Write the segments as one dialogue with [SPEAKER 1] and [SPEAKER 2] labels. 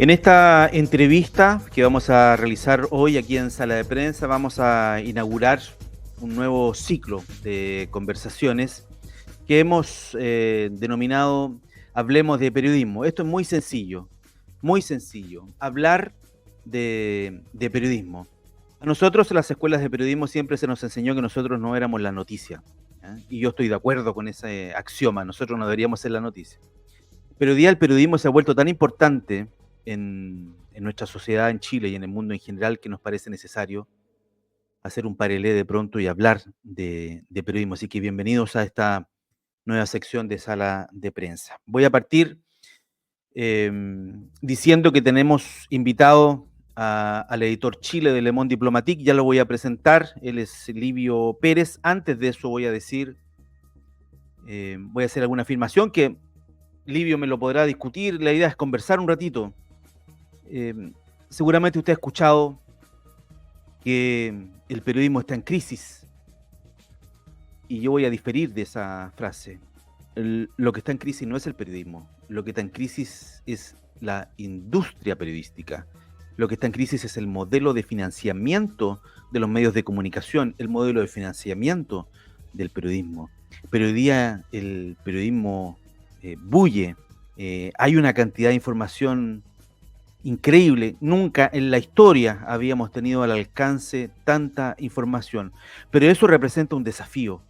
[SPEAKER 1] En esta entrevista que vamos a realizar hoy aquí en Sala de Prensa, vamos a inaugurar un nuevo ciclo de conversaciones que hemos denominado Hablemos de Periodismo. Esto es muy sencillo, hablar de periodismo. A nosotros en las escuelas de periodismo siempre se nos enseñó que nosotros no éramos la noticia, ¿eh? Y yo estoy de acuerdo con ese axioma, nosotros no deberíamos ser la noticia. Pero hoy día el periodismo se ha vuelto tan importante en nuestra sociedad en Chile y en el mundo en general que nos parece necesario hacer un parelé de pronto y hablar de periodismo. Así que bienvenidos a esta nueva sección de Sala de Prensa. Voy a partir eh, diciendo que tenemos invitado al editor Chile de Le Monde Diplomatique, ya lo voy a presentar, él es Livio Pérez. Antes de eso voy a decir, voy a hacer alguna afirmación que Livio me lo podrá discutir, la idea es conversar un ratito. Seguramente usted ha escuchado que el periodismo está en crisis y yo voy a diferir de esa frase. Lo que está en crisis no es el periodismo, lo que está en crisis es la industria periodística. Lo que está en crisis es el modelo de financiamiento de los medios de comunicación, el modelo de financiamiento del periodismo. Pero hoy día el periodismo bulle, hay una cantidad de información increíble. Nunca en la historia habíamos tenido al alcance tanta información. Pero eso representa un desafío,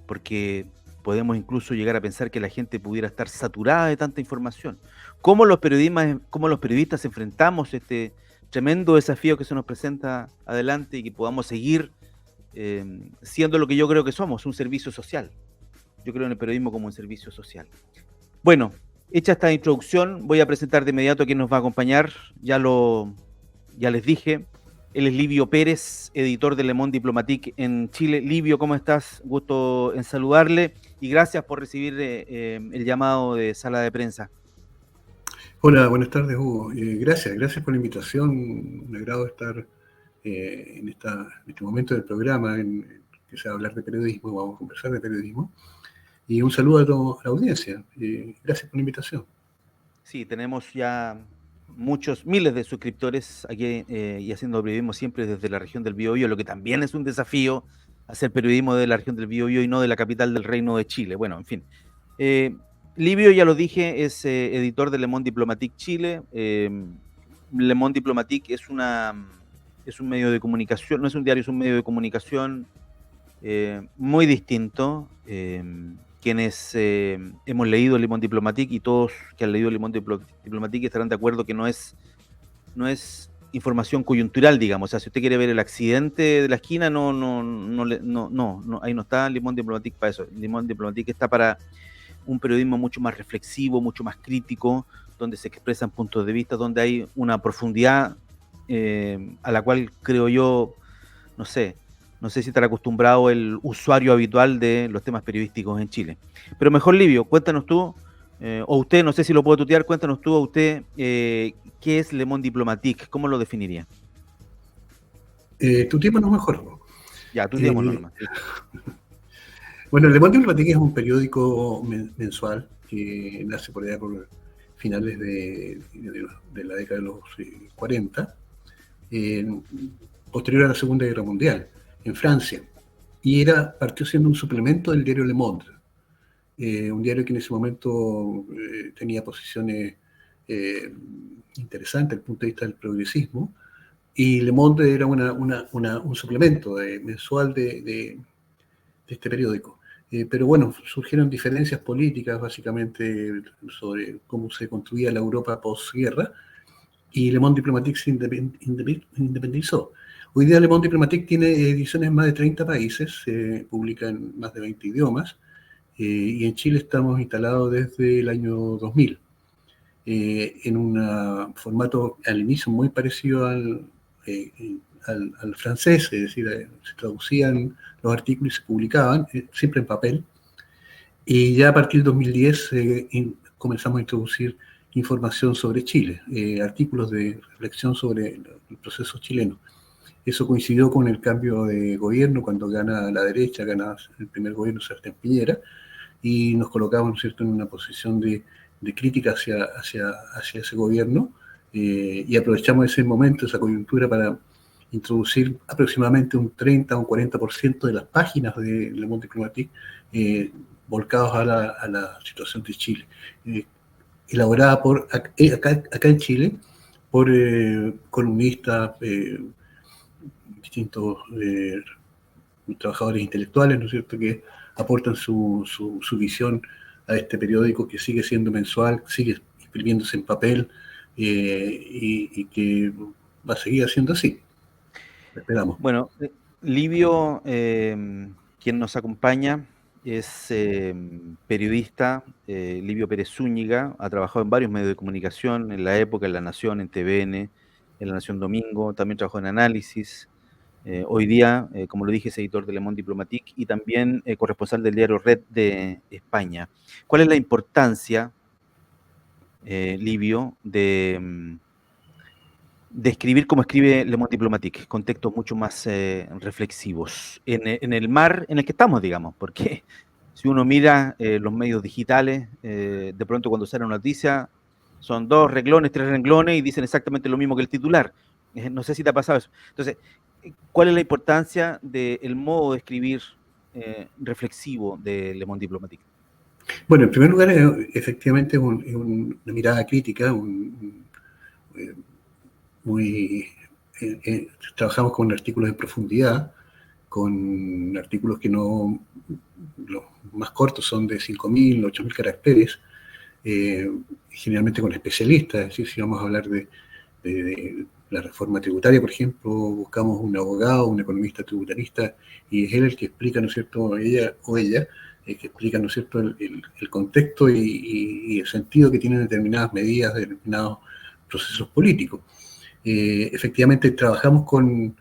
[SPEAKER 1] porque podemos incluso llegar a pensar que la gente pudiera estar saturada de tanta información. Cómo los periodistas enfrentamos este tremendo desafío que se nos presenta adelante y que podamos seguir siendo lo que yo creo que somos, un servicio social? Yo creo en el periodismo como un servicio social. Bueno, hecha esta introducción, voy a presentar de inmediato a quien nos va a acompañar. Ya les dije, él es Livio Pérez, editor de Le Monde Diplomatique en Chile. Livio, ¿cómo estás? Gusto en saludarle y gracias por recibir el llamado de Sala de Prensa.
[SPEAKER 2] Hola, buenas tardes, Hugo. Gracias por la invitación. Un agrado estar en este momento del programa que se va a hablar de periodismo, vamos a conversar de periodismo. Y un saludo a toda la audiencia. Gracias por la invitación.
[SPEAKER 1] Sí, tenemos ya miles de suscriptores aquí y haciendo periodismo siempre desde la región del Biobío, lo que también es un desafío hacer periodismo de la región del Biobío y no de la capital del Reino de Chile. Bueno, en fin. Livio, ya lo dije, es editor de Le Monde Diplomatique Chile. Le Monde Diplomatique es un medio de comunicación, no es un diario, es un medio de comunicación muy distinto. Quienes hemos leído Le Monde Diplomatique y todos que han leído Le Monde Diplomatique estarán de acuerdo que no es información coyuntural, digamos. O sea, si usted quiere ver el accidente de la esquina, ahí no está Le Monde Diplomatique para eso. Le Monde Diplomatique está para un periodismo mucho más reflexivo, mucho más crítico, donde se expresan puntos de vista, donde hay una profundidad a la cual creo yo, no sé si estará acostumbrado el usuario habitual de los temas periodísticos en Chile. Pero mejor, Livio, cuéntanos tú, o usted, no sé si lo puedo tutear, cuéntanos tú a usted, ¿qué es Le Monde Diplomatique? ¿Cómo lo definiría?
[SPEAKER 2] Tu tiempo no es mejor, Hugo.
[SPEAKER 1] Ya, tuteémoslo nomás.
[SPEAKER 2] Bueno, Le Monde Diplomatique es un periódico mensual que nace por allá por finales de la década de los 40, posterior a la Segunda Guerra Mundial, en Francia, y partió siendo un suplemento del diario Le Monde, un diario que en ese momento tenía posiciones interesantes desde el punto de vista del progresismo, y Le Monde era un suplemento mensual de este periódico. Pero bueno, surgieron diferencias políticas básicamente sobre cómo se construía la Europa posguerra, y Le Monde Diplomatique se independizó. Hoy día Le Monde Diplomatique tiene ediciones en más de 30 países, se publica en más de 20 idiomas, y en Chile estamos instalados desde el año 2000, en un formato al inicio muy parecido al francés, es decir, se traducían los artículos y se publicaban, siempre en papel, y ya a partir del 2010 comenzamos a introducir información sobre Chile, artículos de reflexión sobre el proceso chileno. Eso coincidió con el cambio de gobierno, cuando gana la derecha, gana el primer gobierno Sebastián Piñera, y nos colocamos, ¿no es cierto?, en una posición de de crítica hacia ese gobierno, y aprovechamos ese momento, esa coyuntura, para introducir aproximadamente un 30 o un 40% de las páginas de Le Monde Diplomatique volcados a la situación de Chile, elaborada acá en Chile por columnistas, distintos trabajadores intelectuales, ¿no es cierto?, que aportan su visión a este periódico que sigue siendo mensual, sigue imprimiéndose en papel, y que va a seguir haciendo así. Esperamos.
[SPEAKER 1] Bueno, Livio, quien nos acompaña, es periodista, Livio Pérez Zúñiga, ha trabajado en varios medios de comunicación, en La Época, en La Nación, en TVN, en La Nación Domingo, también trabajó en Análisis. Hoy día, como lo dije, es editor de Le Monde Diplomatique y también corresponsal del diario Red de España. ¿Cuál es la importancia, Livio, de escribir como escribe Le Monde Diplomatique, con textos mucho más reflexivos, en el mar en el que estamos, digamos? Porque si uno mira los medios digitales, de pronto cuando sale una noticia, son 2 renglones, 3 renglones y dicen exactamente lo mismo que el titular. No sé si te ha pasado eso. Entonces, ¿cuál es la importancia del modo de escribir reflexivo de Le Monde Diplomatique?
[SPEAKER 2] Bueno, en primer lugar, efectivamente es una mirada crítica, muy... trabajamos con artículos de profundidad, con artículos que no... Los más cortos son de 5.000, 8.000 caracteres, generalmente con especialistas, es decir, si vamos a hablar de la reforma tributaria, por ejemplo, buscamos un abogado, un economista tributarista, y es él el que explica, ¿no es cierto?, ella o ella, que explica, ¿no es cierto?, el contexto y el sentido que tienen determinadas medidas, determinados procesos políticos. Efectivamente, trabajamos con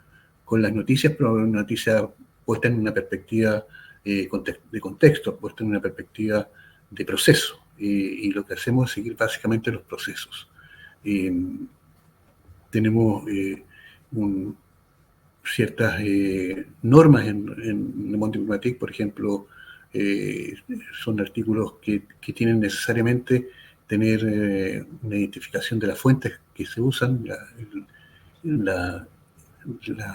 [SPEAKER 2] las noticias, pero una noticia puesta en una perspectiva de contexto, puesta en una perspectiva de proceso, y lo que hacemos es seguir básicamente los procesos. Tenemos ciertas normas en Le Monde Diplomatique, por ejemplo, son artículos que tienen necesariamente tener una identificación de las fuentes que se usan, la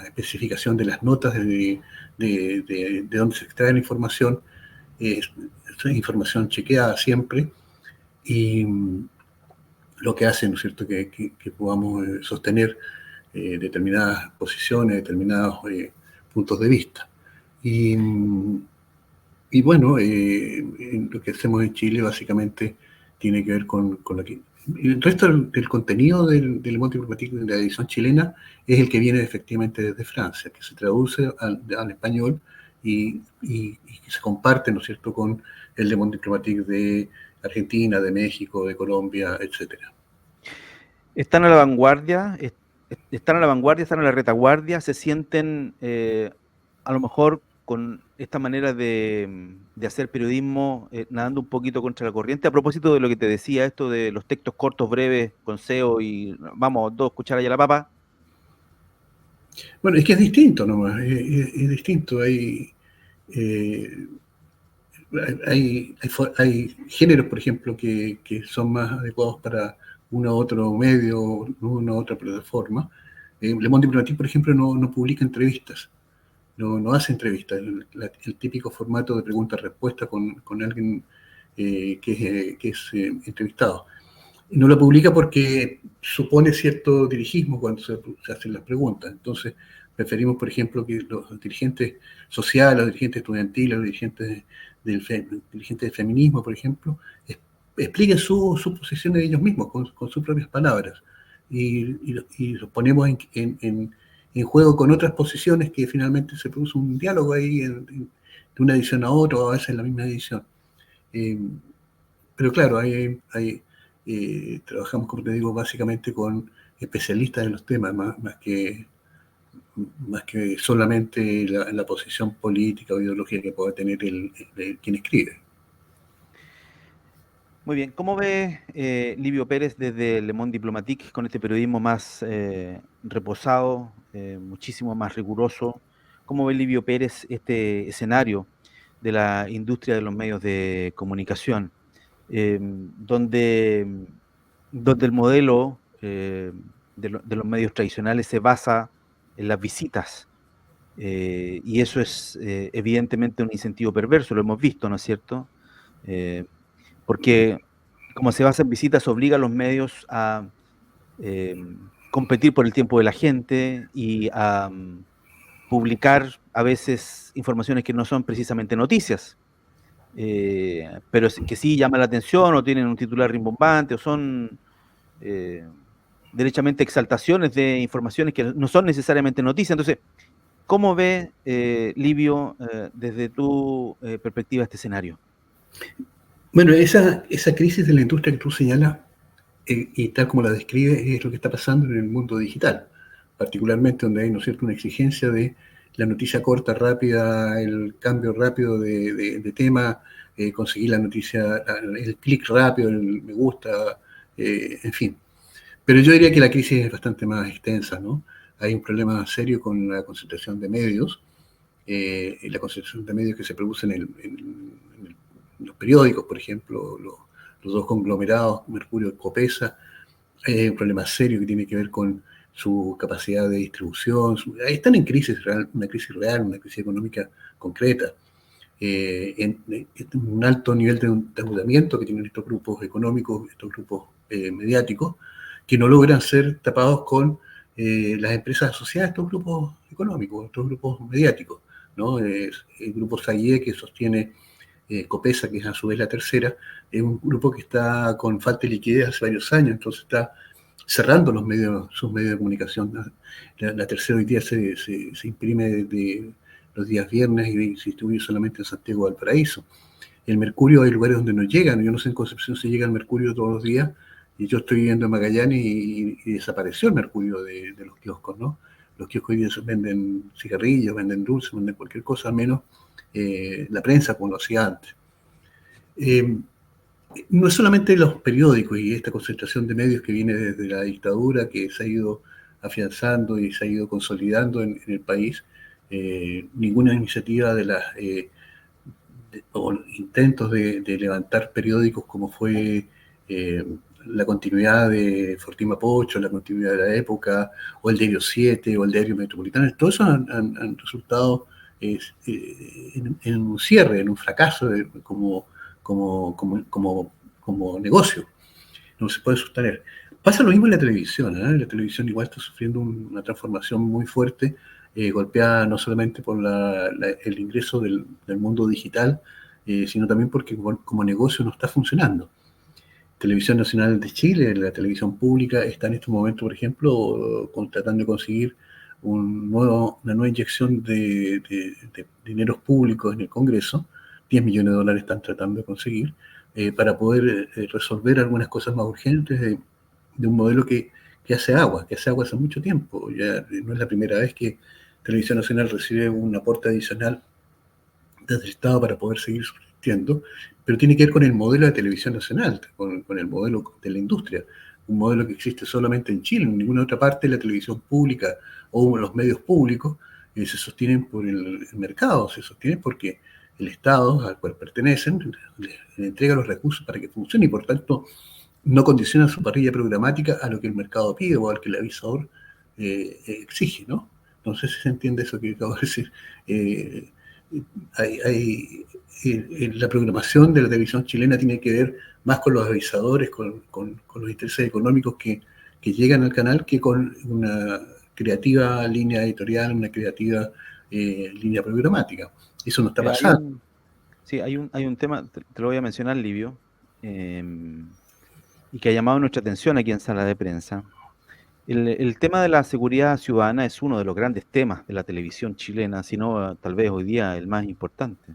[SPEAKER 2] especificación de las notas de dónde se extrae la información, es información chequeada siempre, y lo que hace, ¿no es cierto?, que podamos sostener determinadas posiciones, determinados puntos de vista. Y bueno, lo que hacemos en Chile básicamente tiene que ver con lo que... El resto del contenido del Le Monde Diplomatique de la edición chilena es el que viene efectivamente desde Francia, que se traduce al español y que se comparte, ¿no es cierto?, con el Le Monde Diplomatique de Argentina, de México, de Colombia, etcétera.
[SPEAKER 1] ¿Están a la vanguardia? ¿Están a la vanguardia? ¿Están a la retaguardia? ¿Se sienten a lo mejor con esta manera de hacer periodismo nadando un poquito contra la corriente? A propósito de lo que te decía, esto de los textos cortos, breves, con SEO y vamos, 2 cucharas y a la papa.
[SPEAKER 2] Bueno, es que es distinto nomás, es distinto. Eh, hay géneros, por ejemplo, que son más adecuados para uno u otro medio, una u otra plataforma. Le Monde Diplomatique, por ejemplo, no publica entrevistas, no hace entrevistas, el típico formato de pregunta-respuesta con alguien que es entrevistado. No lo publica porque supone cierto dirigismo cuando se hacen las preguntas. Entonces, preferimos, por ejemplo, que los dirigentes sociales, los dirigentes estudiantiles, los dirigentes del feminismo, por ejemplo, expliquen sus posiciones ellos mismos, con sus propias palabras. Y los ponemos en juego con otras posiciones, que finalmente se produce un diálogo ahí de una edición a otra, o a veces en la misma edición. Pero claro, trabajamos, como te digo, básicamente con especialistas en los temas, más que solamente la posición política o ideológica que pueda tener quien escribe.
[SPEAKER 1] Muy bien, ¿cómo ve Livio Pérez desde Le Monde Diplomatique con este periodismo más reposado, muchísimo más riguroso? ¿Cómo ve Livio Pérez este escenario de la industria de los medios de comunicación? donde, donde el modelo de los medios tradicionales se basa en las visitas. Y eso es evidentemente un incentivo perverso, lo hemos visto, ¿no es cierto? Eh, Porque como se basa en visitas, obliga a los medios a eh, competir por el tiempo de la gente y a publicar a veces informaciones que no son precisamente noticias, pero que sí llaman la atención o tienen un titular rimbombante o son eh, derechamente exaltaciones de informaciones que no son necesariamente noticias. Entonces, ¿cómo ve, Livio, desde tu perspectiva este escenario?
[SPEAKER 2] Bueno, esa crisis de la industria que tú señalas, y tal como la describes, es lo que está pasando en el mundo digital, particularmente donde hay, ¿no es cierto?, una exigencia de la noticia corta, rápida, el cambio rápido de tema, conseguir la noticia, el clic rápido, el me gusta, en fin. Pero yo diría que la crisis es bastante más extensa, ¿no? Hay un problema serio con la concentración de medios, la concentración de medios que se producen en los periódicos, por ejemplo, los dos conglomerados, Mercurio y Copesa. Hay un problema serio que tiene que ver con su capacidad de distribución. Están en crisis real, una crisis económica concreta. En un alto nivel de endeudamiento que tienen estos grupos económicos, estos grupos mediáticos, que no logran ser tapados con las empresas asociadas a estos grupos económicos, estos grupos mediáticos, ¿no? El grupo SAIE, que sostiene Copesa, que es a su vez la tercera, es un grupo que está con falta de liquidez hace varios años, entonces está cerrando sus medios de comunicación. La tercera hoy día se imprime de los días viernes y se distribuye solamente en Santiago del Paraíso. El Mercurio hay lugares donde no llegan, yo no sé en Concepción si llega el Mercurio todos los días, y yo estoy viviendo en Magallanes y desapareció el Mercurio de los kioscos, ¿no? Los kioscos hoy día venden cigarrillos, venden dulces, venden cualquier cosa, menos la prensa como lo hacía antes. Eh, no es solamente los periódicos y esta concentración de medios que viene desde la dictadura, que se ha ido afianzando y se ha ido consolidando en el país, ninguna iniciativa de las o intentos de levantar periódicos como fue la continuidad de Fortín Mapocho, la continuidad de La Época, o el Diario 7, o el Diario Metropolitano, todos eso han resultado en un cierre, en un fracaso como negocio. No se puede sostener. Pasa lo mismo en la televisión, ¿eh? La televisión igual está sufriendo una transformación muy fuerte, golpeada no solamente por el ingreso del mundo digital, sino también porque como negocio no está funcionando. Televisión Nacional de Chile, la televisión pública, está en este momento, por ejemplo, tratando de conseguir una nueva inyección de dineros públicos en el Congreso. 10 millones de dólares están tratando de conseguir para poder resolver algunas cosas más urgentes de un modelo que hace agua hace mucho tiempo. Ya no es la primera vez que Televisión Nacional recibe un aporte adicional desde el Estado para poder seguir subsistiendo, pero tiene que ver con el modelo de televisión nacional, con el modelo de la industria, un modelo que existe solamente en Chile, en ninguna otra parte de la televisión pública o los medios públicos se sostienen por el mercado, se sostienen porque el Estado al cual pertenecen le entrega los recursos para que funcione y por tanto no condiciona su parrilla programática a lo que el mercado pide o al que el avisador exige, ¿no? No sé si se entiende eso que acabo de decir. La programación de la televisión chilena tiene que ver más con los avisadores, con los intereses económicos que llegan al canal, que con una creativa línea editorial, una creativa línea programática. Eso no está
[SPEAKER 1] Mira, hay
[SPEAKER 2] pasando.
[SPEAKER 1] un, sí, hay un tema, te lo voy a mencionar, Livio, y que ha llamado nuestra atención aquí en Sala de Prensa. El tema de la seguridad ciudadana es uno de los grandes temas de la televisión chilena, si no tal vez hoy día el más importante.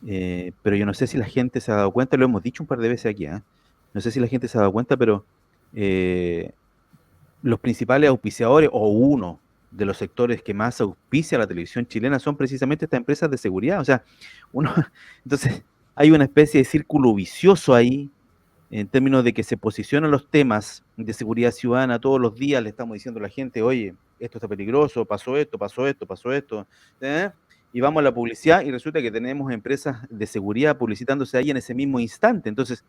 [SPEAKER 1] Pero yo no sé si la gente se ha dado cuenta, lo hemos dicho un par de veces aquí, ¿eh? No sé si la gente se ha dado cuenta, pero eh, los principales auspiciadores o uno de los sectores que más auspicia la televisión chilena son precisamente estas empresas de seguridad. O sea, uno, entonces hay una especie de círculo vicioso ahí en términos de que se posicionan los temas de seguridad ciudadana todos los días, le estamos diciendo a la gente, oye, esto está peligroso, pasó esto, pasó esto, pasó esto, ¿eh? y vamos a la publicidad y resulta que tenemos empresas de seguridad publicitándose ahí en ese mismo instante. Entonces,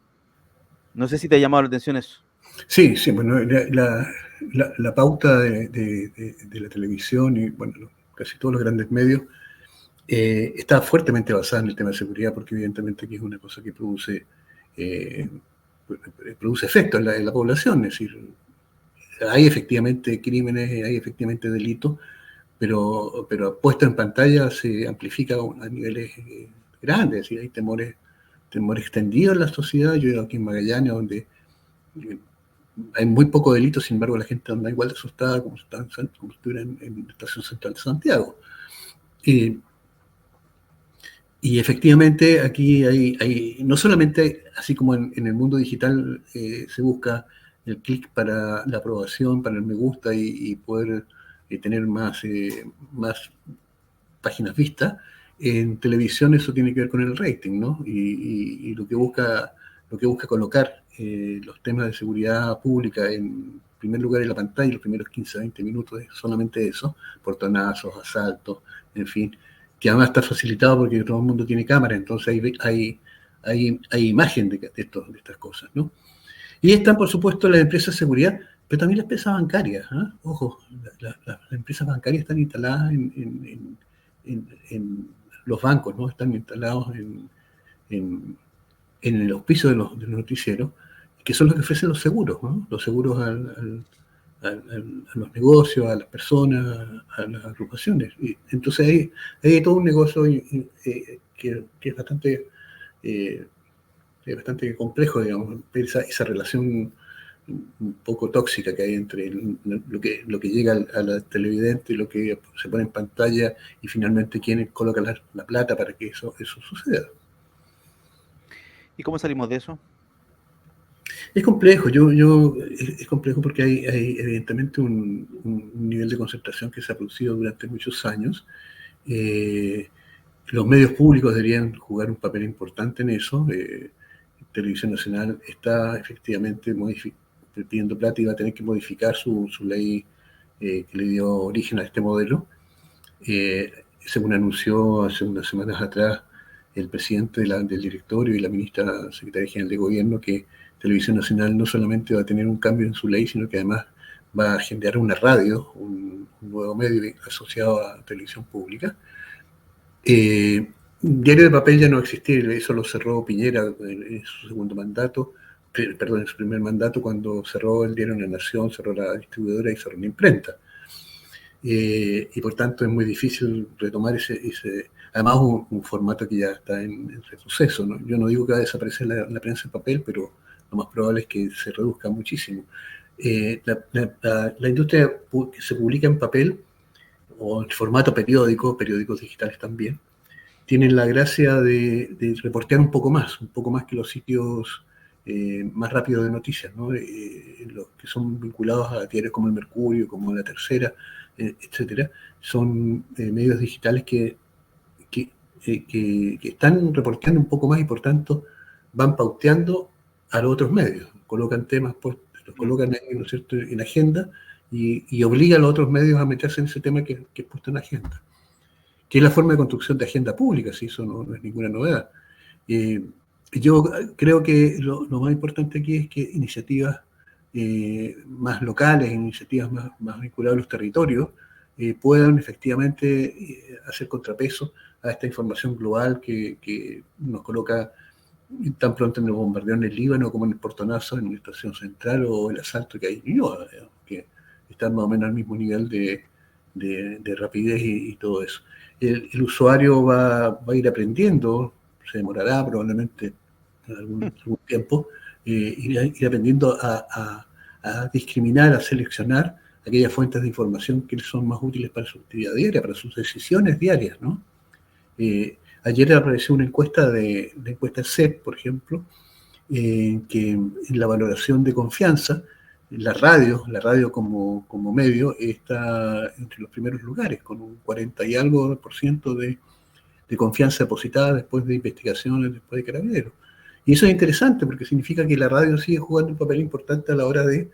[SPEAKER 1] no sé si te ha llamado la atención eso.
[SPEAKER 2] Sí, sí, bueno, la pauta de la televisión y, bueno, casi todos los grandes medios está fuertemente basada en el tema de seguridad, porque evidentemente aquí es una cosa que eh, produce efecto en la población, es decir, hay efectivamente crímenes, hay efectivamente delitos, pero puesto en pantalla se amplifica a niveles grandes, es decir, hay temor extendido en la sociedad. Yo vivo aquí en Magallanes, donde hay muy poco delito, sin embargo la gente anda igual de asustada como si estuviera en la estación central de Santiago. Y efectivamente aquí no solamente, así como en el mundo digital se busca el clic para la aprobación, para el me gusta y poder tener más páginas vistas, en televisión eso tiene que ver con el rating, ¿no? Y lo que busca colocar los temas de seguridad pública en primer lugar en la pantalla, los primeros 15 a 20 minutos es solamente eso, portonazos, asaltos, en fin, que además está facilitado porque todo el mundo tiene cámara, entonces hay imagen de estas cosas, ¿no? Y están, por supuesto, las empresas de seguridad, pero también las empresas bancarias. ¿Eh? Ojo, las empresas bancarias están instaladas en los bancos, ¿no? Están instalados en el auspicio de los noticieros, que son los que ofrecen los seguros, ¿no? Los seguros a los negocios, a las personas, a las agrupaciones. Y entonces hay todo un negocio que es bastante complejo, digamos, esa relación un poco tóxica que hay entre lo que llega a la televidente y lo que se pone en pantalla y finalmente quién coloca la plata para que eso suceda.
[SPEAKER 1] ¿Y cómo salimos de eso?
[SPEAKER 2] Es complejo, es complejo porque hay evidentemente un nivel de concentración que se ha producido durante muchos años. Los medios públicos deberían jugar un papel importante en eso. Televisión Nacional está efectivamente pidiendo plata y va a tener que modificar su ley que le dio origen a este modelo. Según anunció hace unas semanas atrás el presidente del directorio y la ministra secretaria general de gobierno, que Televisión Nacional no solamente va a tener un cambio en su ley, sino que además va a generar una radio, un nuevo medio asociado a televisión pública. Diario de papel ya no existía, eso lo cerró Piñera en su segundo mandato, perdón, en su primer mandato, cuando cerró el diario La Nación, cerró la distribuidora y cerró la imprenta. Y por tanto es muy difícil retomar además un formato que ya está en retroceso, ¿no? Yo no digo que va a desaparecer la prensa en papel, pero lo más probable es que se reduzca muchísimo. La industria que se publica en papel o en formato periódicos digitales también, tienen la gracia de reportear un poco más que los sitios más rápidos de noticias, ¿no? Los que son vinculados a diarios como el Mercurio, como La Tercera, etcétera, son medios digitales que están reporteando un poco más y por tanto van pauteando a los otros medios, colocan temas, los colocan ahí, ¿no es cierto?, en agenda y obligan a los otros medios a meterse en ese tema que es puesto en agenda, que es la forma de construcción de agenda pública, si eso no es ninguna novedad. Yo creo que lo más importante aquí es que iniciativas más locales, iniciativas más vinculadas a los territorios, puedan efectivamente hacer contrapeso a esta información global que nos coloca tan pronto en el bombardeo en el Líbano como en el portonazo en la estación central o el asalto que hay en Ñuñoa, que están más o menos al mismo nivel de rapidez y todo eso. El usuario va a ir aprendiendo, se demorará probablemente algún tiempo, ir aprendiendo a discriminar, a seleccionar aquellas fuentes de información que son más útiles para su actividad diaria, para sus decisiones diarias, ¿no? Ayer apareció una encuesta de encuesta CEP, por ejemplo, que en la valoración de confianza, la radio como medio está entre los primeros lugares, con un 40 y algo por ciento de confianza depositada después de investigaciones, después de Carabineros. Y eso es interesante porque significa que la radio sigue jugando un papel importante a la hora de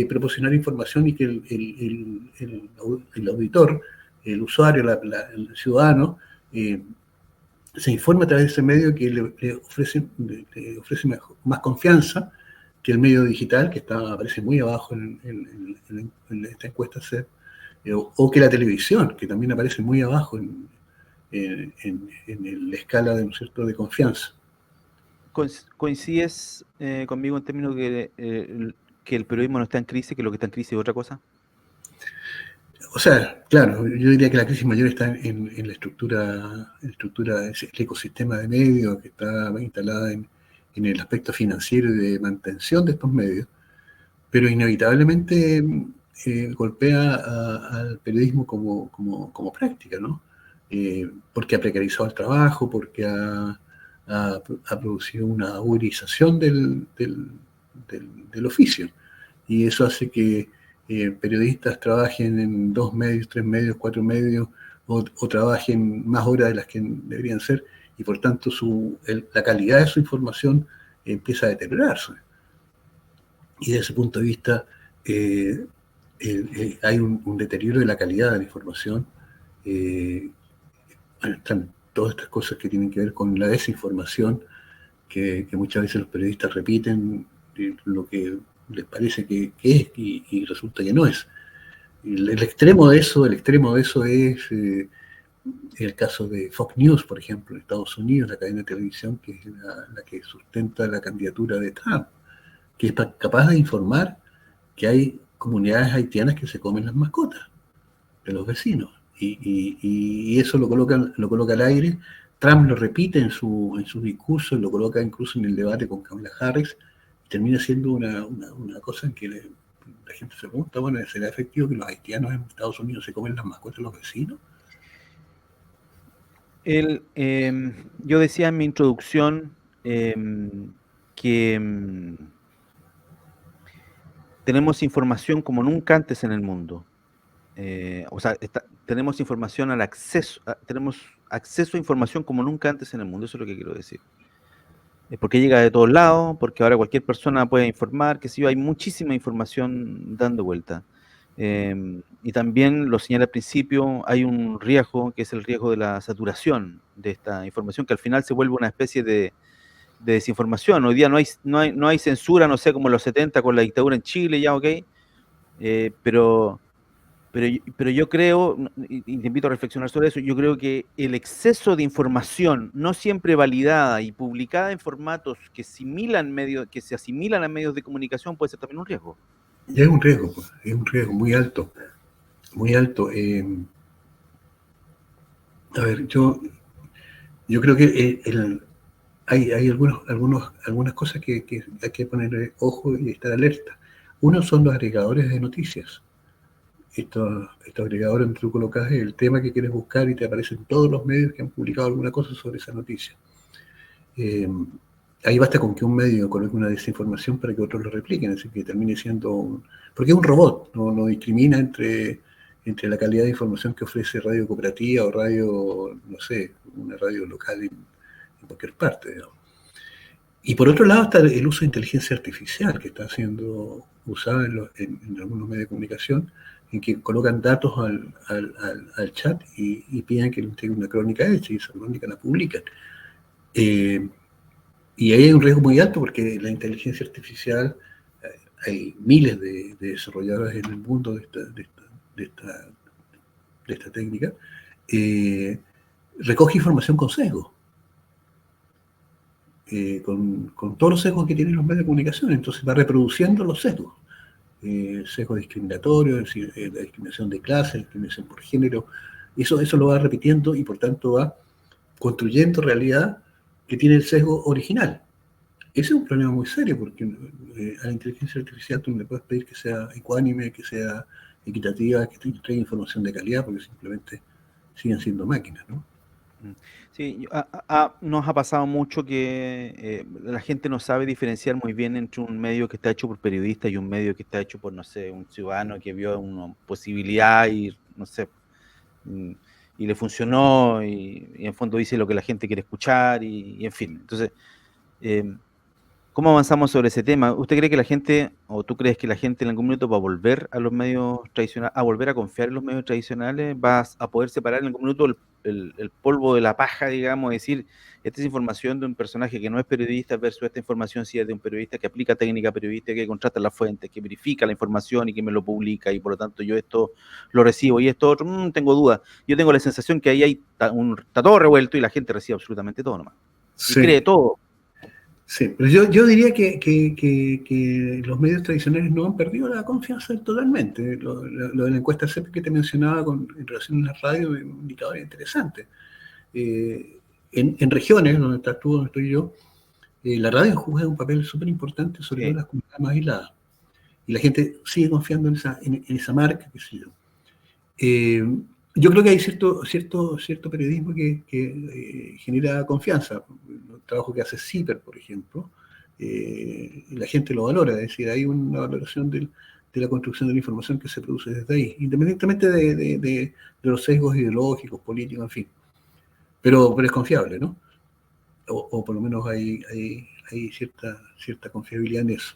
[SPEAKER 2] proporcionar información y que el auditor el usuario, el ciudadano, se informa a través de ese medio que le ofrece más confianza que el medio digital, que aparece muy abajo en esta encuesta CEP, o que la televisión, que también aparece muy abajo en la escala de, ¿no es cierto?, de confianza.
[SPEAKER 1] ¿Coincides conmigo en términos que el periodismo no está en crisis, que lo que está en crisis es otra cosa?
[SPEAKER 2] O sea, claro, yo diría que la crisis mayor está en la estructura, el ecosistema de medios que está instalada en el aspecto financiero y de mantención de estos medios, pero inevitablemente golpea al periodismo como práctica, ¿no? Porque ha precarizado el trabajo, porque ha producido una uberización del oficio. Y eso hace que periodistas trabajen en 2 medios, 3 medios, 4 medios, o trabajen más horas de las que deberían ser, y por tanto la calidad de su información empieza a deteriorarse. Y desde ese punto de vista hay un deterioro de la calidad de la información. Están todas estas cosas que tienen que ver con la desinformación, que muchas veces los periodistas repiten lo que les parece que es y resulta que no es. El extremo de eso es el caso de Fox News, por ejemplo, en Estados Unidos, la cadena de televisión que es la que sustenta la candidatura de Trump, que es capaz de informar que hay comunidades haitianas que se comen las mascotas de los vecinos. Y eso lo coloca al aire. Trump lo repite en su discurso, lo coloca incluso en el debate con Kamala Harris, y termina siendo una cosa en que la gente se pregunta, bueno, ¿será efectivo que los haitianos en Estados Unidos se comen las mascotas de los vecinos?
[SPEAKER 1] Yo decía en mi introducción que tenemos información como nunca antes en el mundo. O sea, tenemos información tenemos acceso a información como nunca antes en el mundo, eso es lo que quiero decir. Porque llega de todos lados, porque ahora cualquier persona puede informar, que sí, hay muchísima información dando vuelta. Y también lo señalé al principio, hay un riesgo, que es el riesgo de la saturación de esta información, que al final se vuelve una especie de desinformación. Hoy día no hay censura, no sé, como en los 70 con la dictadura en Chile, ya, ok, pero yo creo, y te invito a reflexionar sobre eso, yo creo que el exceso de información no siempre validada y publicada en formatos que que se asimilan a medios de comunicación puede ser también un riesgo.
[SPEAKER 2] Y es un riesgo, pues, es un riesgo muy alto, muy alto. A ver, yo creo que hay algunas cosas que hay que poner ojo y estar alerta. Uno son los agregadores de noticias. Estos agregadores donde tú colocas el tema que quieres buscar y te aparecen todos los medios que han publicado alguna cosa sobre esa noticia. Ahí basta con que un medio coloque una desinformación para que otros lo repliquen, así que termine siendo porque es un robot, no discrimina entre la calidad de información que ofrece radio cooperativa o radio, no sé, una radio local en cualquier parte, digamos. Y por otro lado está el uso de inteligencia artificial que está siendo usada en algunos medios de comunicación, en que colocan datos al chat y piden que le entreguen una crónica hecha y esa crónica la publican. Y ahí hay un riesgo muy alto porque la inteligencia artificial, hay miles de desarrolladores en el mundo de esta técnica, recoge información con sesgo. Con todos los sesgos que tienen los medios de comunicación, entonces va reproduciendo los sesgos. Sesgo discriminatorio, es decir, la discriminación de clase, la discriminación por género, eso lo va repitiendo y por tanto va construyendo realidad que tiene el sesgo original. Ese es un problema muy serio porque a la inteligencia artificial tú no le puedes pedir que sea ecuánime, que sea equitativa, que te entregue información de calidad, porque simplemente siguen siendo máquinas, ¿no?
[SPEAKER 1] Sí, nos ha pasado mucho que la gente no sabe diferenciar muy bien entre un medio que está hecho por periodistas y un medio que está hecho por, no sé, un ciudadano que vio una posibilidad y, no sé, mm, y le funcionó y en fondo dice lo que la gente quiere escuchar y en fin. Entonces, eh, ¿Cómo avanzamos sobre ese tema? ¿Usted cree que la gente, o tú crees que la gente en algún momento va a volver a los medios tradicionales, a volver a confiar en los medios tradicionales? ¿Vas a poder separar en algún minuto el polvo de la paja, digamos, decir, esta es información de un personaje que no es periodista versus esta información si es de un periodista que aplica técnica periodística, que contrata las fuentes, que verifica la información y que me lo publica, y por lo tanto yo esto lo recibo y esto otro, tengo dudas. Yo tengo la sensación que ahí está todo revuelto y la gente recibe absolutamente todo nomás. Y
[SPEAKER 2] Sí,
[SPEAKER 1] cree todo.
[SPEAKER 2] sí, pero yo diría que los medios tradicionales no han perdido la confianza totalmente. Lo de la encuesta CEP que te mencionaba en relación a la radio es un indicador interesante. En regiones, donde estás tú, donde estoy yo, la radio juega un papel súper importante, sobre todo en las comunidades más aisladas. Y la gente sigue confiando en esa marca, qué sé yo. Yo creo que hay cierto periodismo que genera confianza. El trabajo que hace CIPER, por ejemplo, la gente lo valora, es decir, hay una valoración de la construcción de la información que se produce desde ahí, independientemente de los sesgos ideológicos, políticos, en fin. Pero es confiable, ¿no? O por lo menos hay cierta confiabilidad en eso.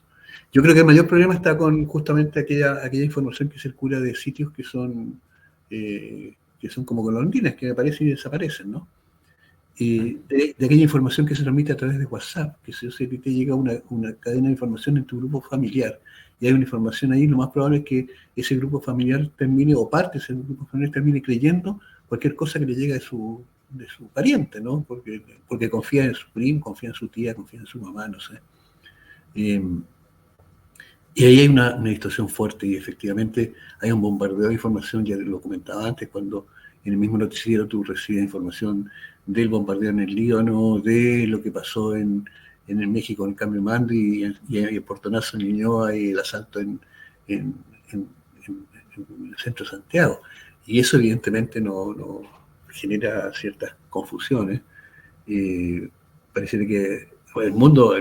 [SPEAKER 2] Yo creo que el mayor problema está con justamente aquella información que circula de sitios que son como golondrinas, que aparecen y desaparecen, ¿no? De aquella información que se transmite a través de WhatsApp, que si te llega una cadena de información en tu grupo familiar y hay una información ahí, lo más probable es que ese grupo familiar termine, o parte de ese grupo familiar termine creyendo cualquier cosa que le llega de su pariente, ¿no? Porque confía en su primo, confía en su tía, confía en su mamá, no sé. Eh, y ahí hay una distorsión fuerte y efectivamente hay un bombardeo de información, ya lo comentaba antes, cuando en el mismo noticiero tú recibes información del bombardeo en el Líbano, de lo que pasó en el México en el cambio de mando y el portonazo en Ñuñoa y el asalto en, en, el centro de Santiago. Y eso evidentemente no genera ciertas confusiones. Parece que el mundo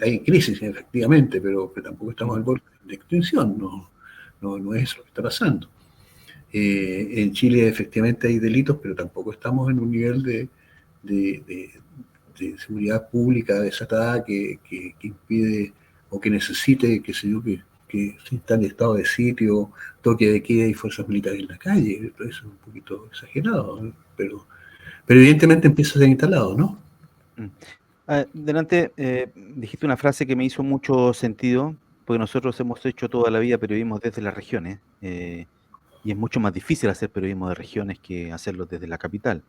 [SPEAKER 2] hay crisis, efectivamente, pero tampoco estamos al borde de extinción, no es lo que está pasando. En Chile efectivamente hay delitos, pero tampoco estamos en un nivel de seguridad pública desatada que impide o que necesite, qué sé yo, que se instale estado de sitio, toque de queda y fuerzas militares en la calle. Eso es un poquito exagerado, ¿no? Pero evidentemente empieza a ser instalado, ¿no?
[SPEAKER 1] Delante dijiste una frase que me hizo mucho sentido, porque nosotros hemos hecho toda la vida periodismo desde las regiones, y es mucho más difícil hacer periodismo de regiones que hacerlo desde la capital.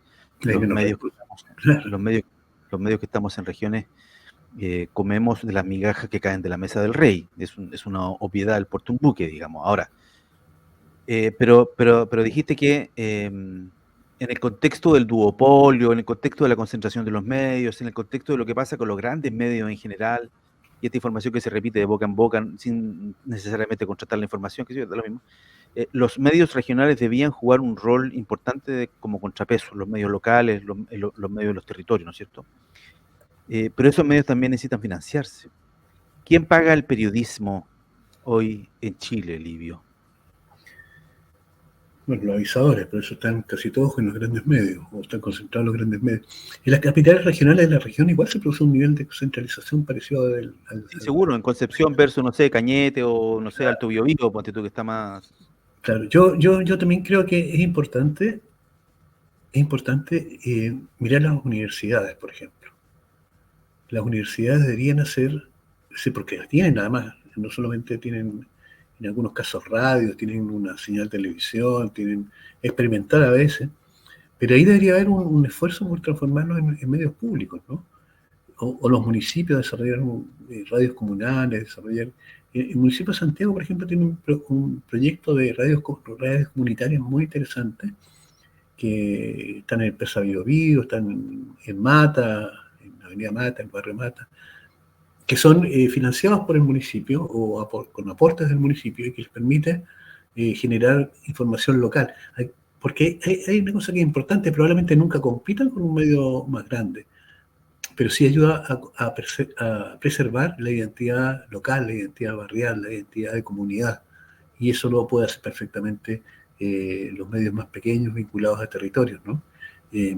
[SPEAKER 2] Hay
[SPEAKER 1] Los
[SPEAKER 2] menos
[SPEAKER 1] medios,
[SPEAKER 2] recursos. Claro.
[SPEAKER 1] los medios, los medios que estamos en regiones comemos de las migajas que caen de la mesa del rey. Es una obviedad el porte un buque, digamos. Ahora, pero dijiste que en el contexto del duopolio, en el contexto de la concentración de los medios, en el contexto de lo que pasa con los grandes medios en general, y esta información que se repite de boca en boca sin necesariamente contrastar la información, que sí, es lo mismo, los medios regionales debían jugar un rol importante como contrapeso, los medios locales, los medios de los territorios, ¿no es cierto? Pero esos medios también necesitan financiarse. ¿Quién paga el periodismo hoy en Chile, Livio?
[SPEAKER 2] Bueno, los avisadores, por eso están casi todos en los grandes medios, o están concentrados en los grandes medios. En las capitales regionales de la región igual se produce un nivel de centralización parecido
[SPEAKER 1] Sí, seguro, en Concepción versus, no sé, Cañete o, no sé, Alto Biobío, ponte tú que está más...
[SPEAKER 2] Claro, yo también creo que es importante mirar las universidades, por ejemplo. Las universidades deberían hacer, sí, porque las tienen nada más, no solamente tienen en algunos casos radios, tienen una señal de televisión, tienen experimentar a veces, pero ahí debería haber un esfuerzo por transformarlos en medios públicos, ¿no? O los municipios desarrollar radios comunales, desarrollar... El municipio de Santiago, por ejemplo, tiene un proyecto de radios comunitarias muy interesante, que están en el Presa Bío Bío, están en Mata, en la Avenida Mata, en el barrio Mata, que son financiados por el municipio o con aportes del municipio y que les permite generar información local. Porque hay una cosa que es importante, probablemente nunca compitan con un medio más grande, pero sí ayuda a preservar la identidad local, la identidad barrial, la identidad de comunidad. Y eso lo puede hacer perfectamente los medios más pequeños vinculados a territorios, ¿no? Eh,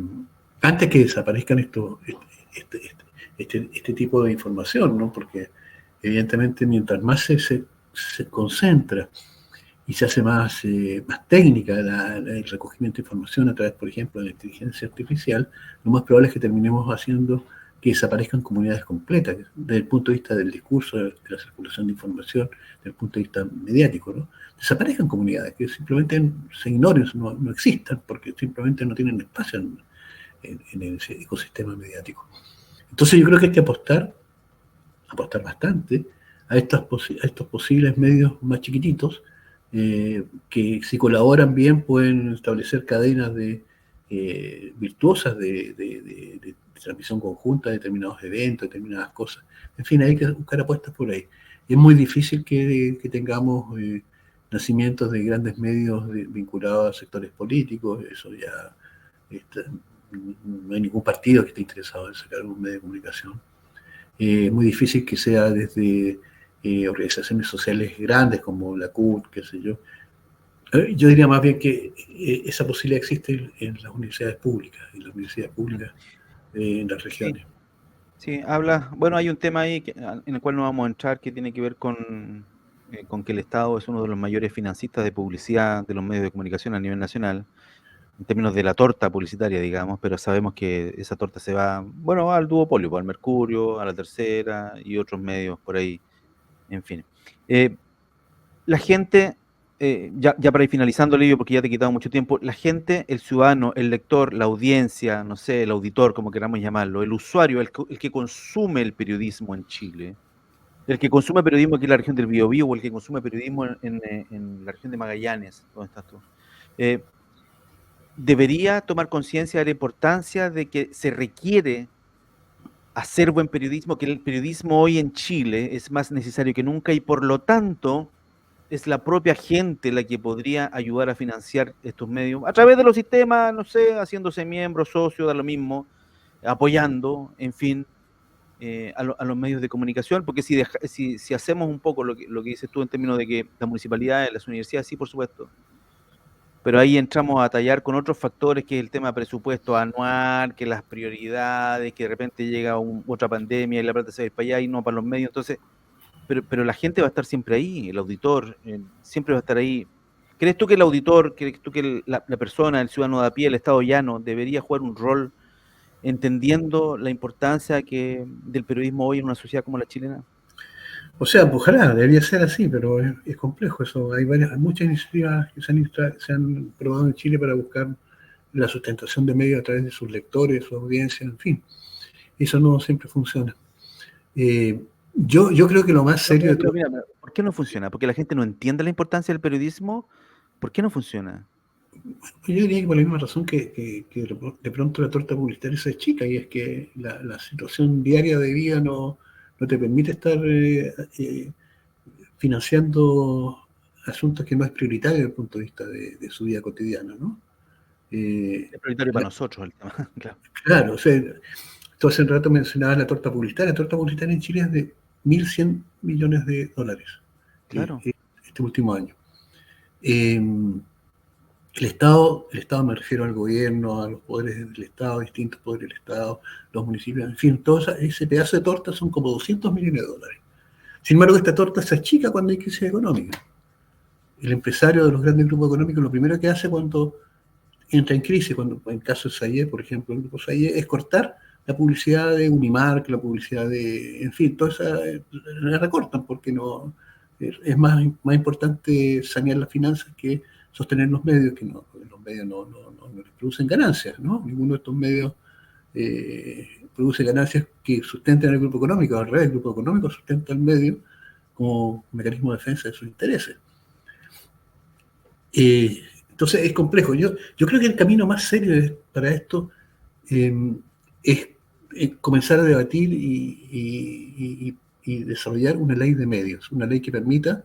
[SPEAKER 2] Antes que desaparezcan este tipo de información, ¿no? Porque evidentemente mientras más se concentra y se hace más técnica el recogimiento de información a través, por ejemplo, de la inteligencia artificial, lo más probable es que terminemos haciendo que desaparezcan comunidades completas, desde el punto de vista del discurso, de la circulación de información, desde el punto de vista mediático, ¿no? Desaparezcan comunidades que simplemente se ignoren, no existan, porque simplemente no tienen espacio en ese ecosistema mediático. Entonces yo creo que hay que apostar bastante a estos posibles medios más chiquititos, que si colaboran bien pueden establecer cadenas virtuosas de transmisión conjunta de determinados eventos, determinadas cosas. En fin, hay que buscar apuestas por ahí. Es muy difícil que tengamos nacimientos de grandes medios vinculados a sectores políticos, eso ya está, no hay ningún partido que esté interesado en sacar un medio de comunicación. Es muy difícil que sea desde organizaciones sociales grandes como la CUT, qué sé yo. Yo diría más bien que esa posibilidad existe en las universidades públicas, en las
[SPEAKER 1] Sí,
[SPEAKER 2] regiones.
[SPEAKER 1] sí, bueno, hay un tema ahí en el cual no vamos a entrar que tiene que ver con que el Estado es uno de los mayores financistas de publicidad de los medios de comunicación a nivel nacional, en términos de la torta publicitaria, digamos, pero sabemos que esa torta se va, bueno, va al duopolio, va al Mercurio, a la Tercera y otros medios por ahí, en fin. Eh, la gente, ya para ir finalizando, Livio, porque ya te he quitado mucho tiempo, la gente, el ciudadano, el lector, la audiencia, no sé, el auditor, como queramos llamarlo, el usuario, el que consume el periodismo en Chile, el que consume periodismo aquí en la región del Biobío o el que consume periodismo en la región de Magallanes, ¿dónde estás tú? Eh, Debería tomar conciencia de la importancia de que se requiere hacer buen periodismo, que el periodismo hoy en Chile es más necesario que nunca y por lo tanto es la propia gente la que podría ayudar a financiar estos medios a través de los sistemas, no sé, haciéndose miembro, socio, da lo mismo, apoyando, en fin, a los medios de comunicación, porque si hacemos un poco lo que dices tú en términos de que las municipalidades, las universidades, sí, por supuesto, pero ahí entramos a tallar con otros factores, que es el tema de presupuesto anual, que las prioridades, que de repente llega otra pandemia y la plata se va a ir para allá y no para los medios. Entonces, pero la gente va a estar siempre ahí, el auditor siempre va a estar ahí. ¿Crees tú que el auditor, crees tú que la persona, el ciudadano de a pie, el Estado llano, debería jugar un rol entendiendo la importancia del periodismo hoy en una sociedad como la chilena?
[SPEAKER 2] O sea, ojalá, debería ser así, pero es complejo eso. Hay muchas iniciativas que se han probado en Chile para buscar la sustentación de medios a través de sus lectores, su audiencia, en fin. Eso no siempre funciona. Yo creo que lo más
[SPEAKER 1] No,
[SPEAKER 2] serio de todo.
[SPEAKER 1] mira, ¿por qué no funciona? ¿Porque la gente no entiende la importancia del periodismo? ¿Por qué no funciona?
[SPEAKER 2] Yo diría que por la misma razón que de pronto la torta publicitaria se chica, y es que la situación diaria de vida no te permite estar financiando asuntos que no es prioritario desde el punto de vista de su vida cotidiana, ¿no?
[SPEAKER 1] Es prioritario para
[SPEAKER 2] La-
[SPEAKER 1] nosotros el tema, claro.
[SPEAKER 2] claro, o sea, tú hace un rato mencionabas la torta publicitaria. La torta publicitaria en Chile es de 1.100 millones de dólares
[SPEAKER 1] Claro.
[SPEAKER 2] este último año. Eh, el Estado me refiero al gobierno, a los poderes del Estado, distintos poderes del Estado, los municipios, en fin, todo ese pedazo de torta son como 200 millones de dólares. Sin embargo, esta torta se achica cuando hay crisis económica. El empresario de los grandes grupos económicos lo primero que hace cuando entra en crisis, cuando en el caso de Salle, por ejemplo, el grupo Salle, es cortar la publicidad de Unimark, la publicidad de, en fin, toda esa la recortan porque no es más importante sanear las finanzas que sostener los medios, que los medios no les producen ganancias, ¿no? Ninguno de estos medios produce ganancias que sustenten al grupo económico. Al revés, el grupo económico sustenta al medio como mecanismo de defensa de sus intereses. Entonces es complejo. Yo creo que el camino más serio para esto eh, es comenzar a debatir y desarrollar una ley de medios, una ley que permita,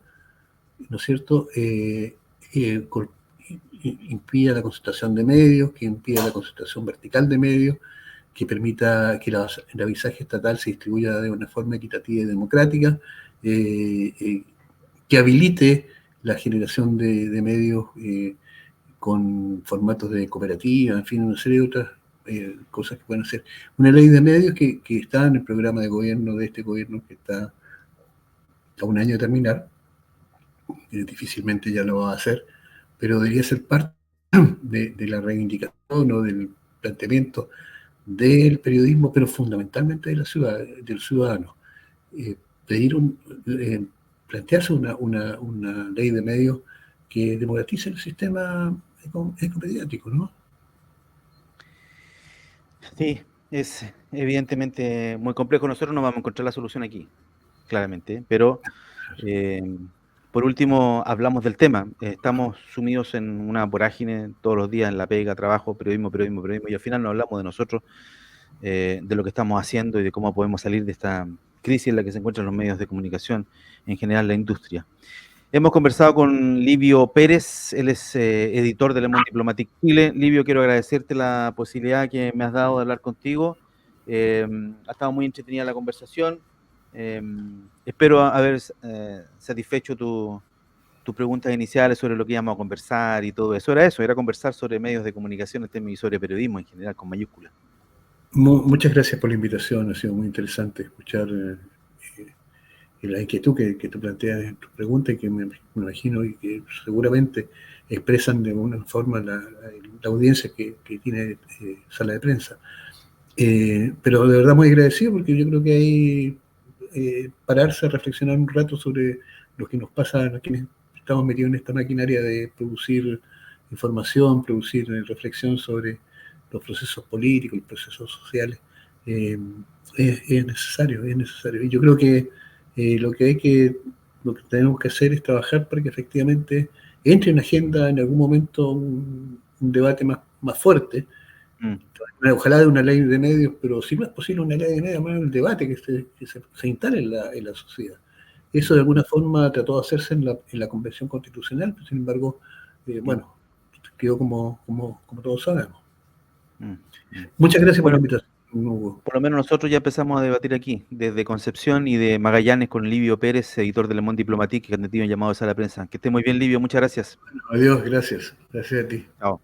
[SPEAKER 2] ¿no es cierto?, impida la concentración de medios, que impida la concentración vertical de medios, que permita que el avisaje estatal se distribuya de una forma equitativa y democrática, que habilite la generación de medios con formatos de cooperativa, en fin, una serie de otras cosas que pueden hacer. Una ley de medios que está en el programa de gobierno de este gobierno que está a un año de terminar, difícilmente ya lo va a hacer, pero debería ser parte de la reivindicación o del planteamiento del periodismo, pero fundamentalmente de la ciudad, del ciudadano. Pedir plantearse una ley de medios que democratice el sistema ecomediático, ¿no?
[SPEAKER 1] Sí, es evidentemente muy complejo. Nosotros no vamos a encontrar la solución aquí, claramente, pero eh, por último hablamos del tema. Estamos sumidos en una vorágine todos los días en la pega, trabajo, periodismo, periodismo, periodismo, y al final no hablamos de nosotros, de lo que estamos haciendo y de cómo podemos salir de esta crisis en la que se encuentran los medios de comunicación, en general la industria. Hemos conversado con Livio Pérez, él es editor de Le Monde Diplomatique Chile. Livio, quiero agradecerte la posibilidad que me has dado de hablar contigo. Ha estado muy entretenida la conversación. Espero haber satisfecho tus preguntas iniciales sobre lo que íbamos a conversar y todo eso. Era eso, era conversar sobre medios de comunicación y sobre periodismo en general, con mayúsculas.
[SPEAKER 2] Muchas gracias por la invitación, ha sido muy interesante escuchar la inquietud que tú planteas en tu pregunta y que me imagino y que seguramente expresan de alguna forma la audiencia que tiene sala de prensa. Pero de verdad muy agradecido porque yo creo que hay pararse a reflexionar un rato sobre lo que nos pasa a quienes estamos metidos en esta maquinaria de producir información, producir reflexión sobre los procesos políticos, los procesos sociales. Es necesario, es necesario. Y yo creo que lo que tenemos que hacer es trabajar para que efectivamente entre en agenda en algún momento un debate más fuerte. Ojalá de una ley de medios, pero si no es posible una ley de medios, más el debate que se instale en la sociedad. Eso de alguna forma trató de hacerse en la Convención Constitucional, pero sin embargo, bueno, quedó como todos sabemos. Muchas gracias por la invitación, Hugo.
[SPEAKER 1] Por lo menos nosotros ya empezamos a debatir aquí, desde Concepción y de Magallanes con Livio Pérez, editor de Le Monde Diplomatique, que han tenido llamado a sala de prensa. Que esté muy bien, Livio, muchas gracias.
[SPEAKER 2] Bueno, adiós, gracias. Gracias a ti.
[SPEAKER 1] Chao.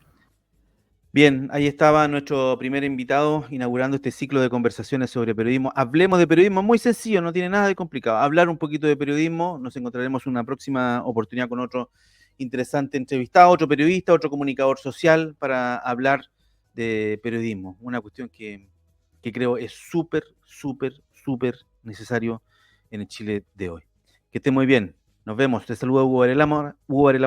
[SPEAKER 1] Bien, ahí estaba nuestro primer invitado inaugurando este ciclo de conversaciones sobre periodismo. Hablemos de periodismo, muy sencillo, no tiene nada de complicado. Hablar un poquito de periodismo, nos encontraremos en una próxima oportunidad con otro interesante entrevistado, otro periodista, otro comunicador social para hablar de periodismo. Una cuestión que creo es súper, súper, súper necesario en el Chile de hoy. Que esté muy bien. Nos vemos. Te saluda Hugo Varela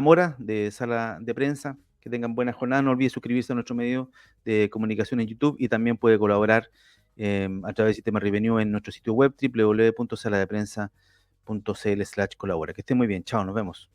[SPEAKER 1] Mora de Sala de Prensa. Que tengan buena jornada. No olvide suscribirse a nuestro medio de comunicación en YouTube y también puede colaborar a través del sistema Revenue en nuestro sitio web www.saladeprensa.cl/colabora. Que esté muy bien. Chao, nos vemos.